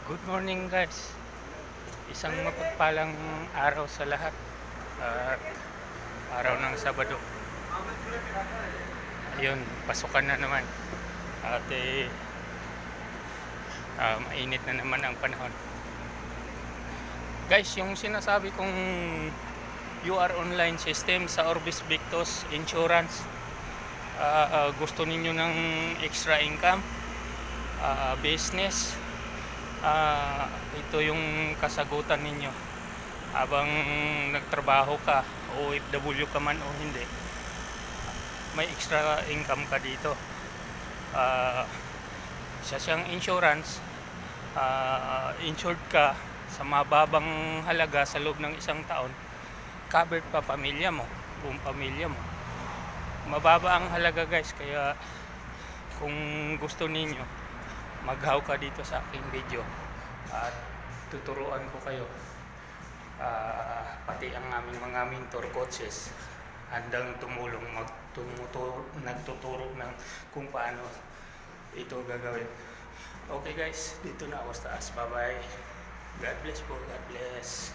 Good morning guys. Isang mapagpalang araw sa lahat at araw ng Sabado. Ayun, pasukan na naman. At mainit na naman ang panahon. Guys, yung sinasabi kong UR online system sa Orbis Victus Insurance, gusto ninyo ng extra income, business, ito yung kasagutan ninyo habang nagtrabaho ka, OFW ka man o hindi, may extra income ka dito. Isa siyang insurance, insured ka sa mababang halaga sa loob ng isang taon, covered pa pamilya mo, buong pamilya mo. Mababa ang halaga guys, kaya kung gusto ninyo, maghaw ka dito sa aking video at tuturuan ko kayo. Pati ang aming mga mentor coaches handang tumulong, nagtuturo ng kung paano ito gagawin. Okay guys, dito na ako sa taas. Bye bye. God bless po. God bless.